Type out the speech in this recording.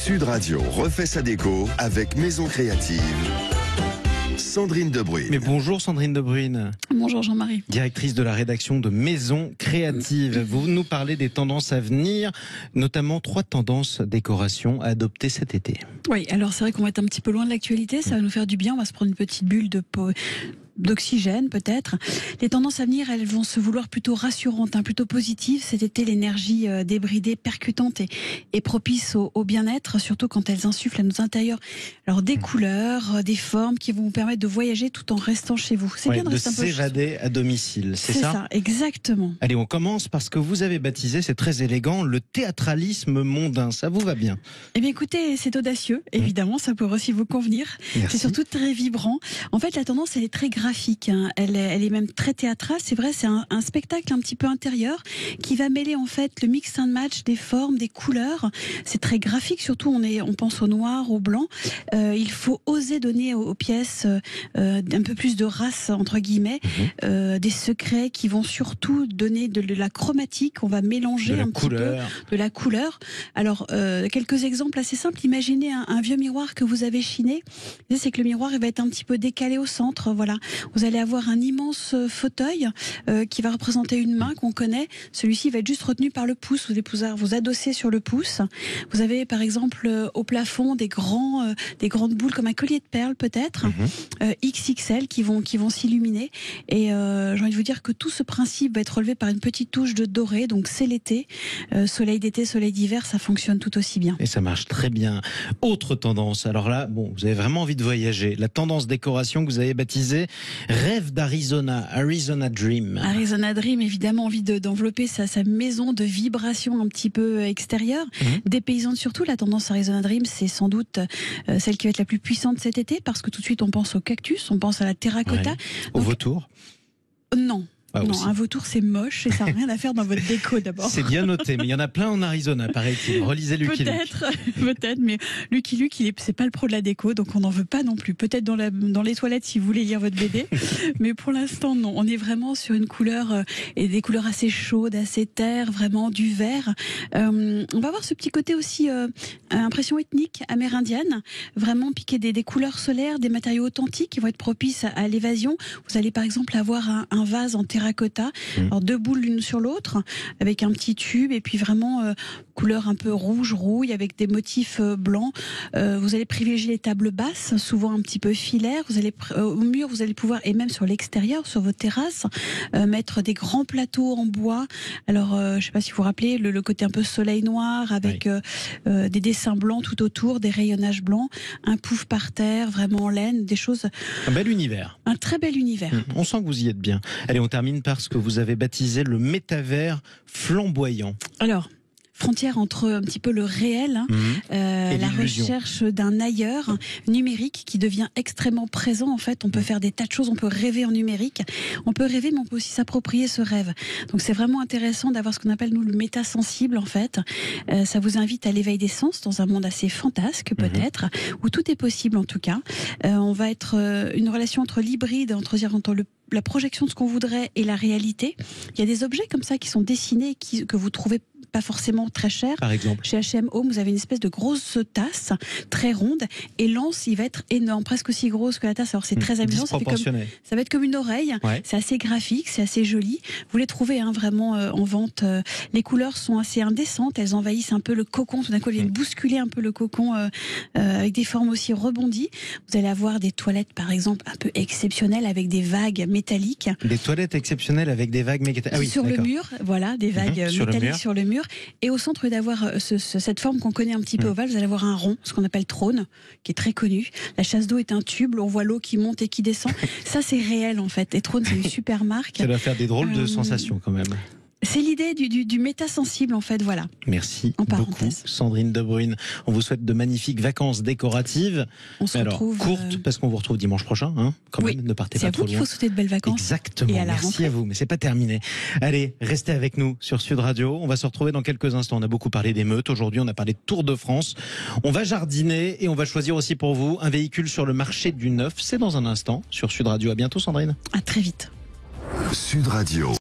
Sud Radio refait sa déco avec Maison Créative. Sandrine Debruyne. Mais bonjour Sandrine Debruyne. Bonjour Jean-Marie. Directrice de la rédaction de Maison Créative. Vous nous parlez des tendances à venir, notamment 3 tendances décoration à adopter cet été. Oui, alors c'est vrai qu'on va être un petit peu loin de l'actualité, ça va nous faire du bien, on va se prendre une petite bulle d'oxygène peut-être. Les tendances à venir, elles vont se vouloir plutôt rassurantes, plutôt positives. Cet été, l'énergie débridée, percutante et propice au bien-être, surtout quand elles insufflent à nos intérieurs. Alors des couleurs, des formes qui vont vous permettre de voyager tout en restant chez vous. C'est bien de rester un peu s'évader à domicile, c'est ça ? C'est ça, exactement. Allez, on commence parce que vous avez baptisé, c'est très élégant, le théâtralisme mondain. Ça vous va bien ? Eh bien écoutez, c'est audacieux, évidemment, ça pourrait aussi vous convenir. Merci. C'est surtout très vibrant. En fait, la tendance, elle est très graphique, elle est même très théâtrale. C'est vrai, c'est un spectacle un petit peu intérieur qui va mêler en fait le mix and match des formes, des couleurs. C'est très graphique, surtout on pense au noir, au blanc. Il faut oser donner aux pièces un peu plus de race entre guillemets, des secrets qui vont surtout donner de la chromatique. On va mélanger un petit peu de la couleur. Alors quelques exemples assez simples. Imaginez un vieux miroir que vous avez chiné. C'est que le miroir il va être un petit peu décalé au centre. Voilà. Vous allez avoir un immense fauteuil qui va représenter une main qu'on connaît. Celui-ci va être juste retenu par le pouce. Vous allez pouvoir vous adosser sur le pouce. Vous avez par exemple au plafond des grandes boules comme un collier de perles peut-être, XXL qui vont s'illuminer. Et j'ai envie de vous dire que tout ce principe va être relevé par une petite touche de doré. Donc c'est l'été, soleil d'été, soleil d'hiver, ça fonctionne tout aussi bien. Et ça marche très bien. Autre tendance, alors là, vous avez vraiment envie de voyager. La tendance décoration que vous avez baptisée Rêve d'Arizona, Arizona Dream. Arizona Dream, évidemment, envie d'envelopper sa maison de vibration un petit peu extérieure. Dépaysante surtout, la tendance Arizona Dream, c'est sans doute celle qui va être la plus puissante cet été, parce que tout de suite on pense au cactus, on pense à la terracotta. Au vautour ? Non. Non, un vautour c'est moche et ça n'a rien à faire dans votre déco d'abord. C'est bien noté, mais il y en a plein en Arizona, paraît-il. Relisez Lucky Luke. Peut-être, mais Lucky Luke, c'est pas le pro de la déco, donc on n'en veut pas non plus. Peut-être dans les toilettes si vous voulez lire votre BD, mais pour l'instant non. On est vraiment sur une couleur et des couleurs assez chaudes, assez terre, vraiment du vert. On va avoir ce petit côté aussi impression ethnique amérindienne, vraiment piquer des couleurs solaires, des matériaux authentiques qui vont être propices à l'évasion. Vous allez par exemple avoir un vase en terracotta, alors 2 boules l'une sur l'autre, avec un petit tube, et puis vraiment couleur un peu rouge, rouille, avec des motifs blancs. Vous allez privilégier les tables basses, souvent un petit peu filaires. Vous allez au mur, vous allez pouvoir, et même sur l'extérieur, sur vos terrasses, mettre des grands plateaux en bois. Alors, je ne sais pas si vous vous rappelez, le côté un peu soleil noir, avec des dessins blancs tout autour, des rayonnages blancs, un pouf par terre, vraiment en laine, des choses... Un bel univers. Un très bel univers. On sent que vous y êtes bien. Allez, on termine par ce que vous avez baptisé le métavers flamboyant. Alors, frontière entre un petit peu le réel, la recherche d'un ailleurs numérique qui devient extrêmement présent. En fait, on peut faire des tas de choses, on peut rêver en numérique, on peut rêver, mais on peut aussi s'approprier ce rêve. Donc c'est vraiment intéressant d'avoir ce qu'on appelle nous le métasensible en fait. Ça vous invite à l'éveil des sens dans un monde assez fantasque peut-être, où tout est possible en tout cas. On va être une relation entre l'hybride, entre la projection de ce qu'on voudrait et la réalité. Il y a des objets comme ça qui sont dessinés que vous trouvez pas forcément très cher. Par exemple, chez H&M Home, vous avez une espèce de grosse tasse très ronde et l'anse, il va être énorme, presque aussi grosse que la tasse. Alors c'est très amusant, ça va être comme une oreille. C'est assez graphique, c'est assez joli. Vous les trouvez vraiment en vente. Les couleurs sont assez indécentes, elles envahissent un peu le cocon. Tout d'un coup, elles viennent bousculer un peu le cocon avec des formes aussi rebondies. Vous allez avoir des toilettes, par exemple, un peu exceptionnelles avec des vagues métalliques. Des toilettes exceptionnelles avec des vagues métalliques. Sur le mur, voilà, des vagues métalliques sur le mur. Et au centre d'avoir cette forme qu'on connaît un petit peu ovale, vous allez avoir un rond, ce qu'on appelle trône, qui est très connu. La chasse d'eau est un tube, on voit l'eau qui monte et qui descend. Ça, c'est réel en fait. Et trône, c'est une super marque. Ça doit faire des drôles de sensations quand même. C'est l'idée du métasensible en fait, voilà. Merci beaucoup Sandrine Debruyne. On vous souhaite de magnifiques vacances décoratives. On se retrouve courtes parce qu'on vous retrouve dimanche prochain, quand même, ne partez pas trop loin. C'est à vous qu'il faut souhaiter de belles vacances. Exactement, merci à vous, mais c'est pas terminé. Allez, restez avec nous sur Sud Radio. On va se retrouver dans quelques instants. On a beaucoup parlé d'émeutes. Aujourd'hui, on a parlé de Tour de France. On va jardiner et on va choisir aussi pour vous un véhicule sur le marché du neuf. C'est dans un instant sur Sud Radio. À bientôt Sandrine. À très vite. Sud Radio.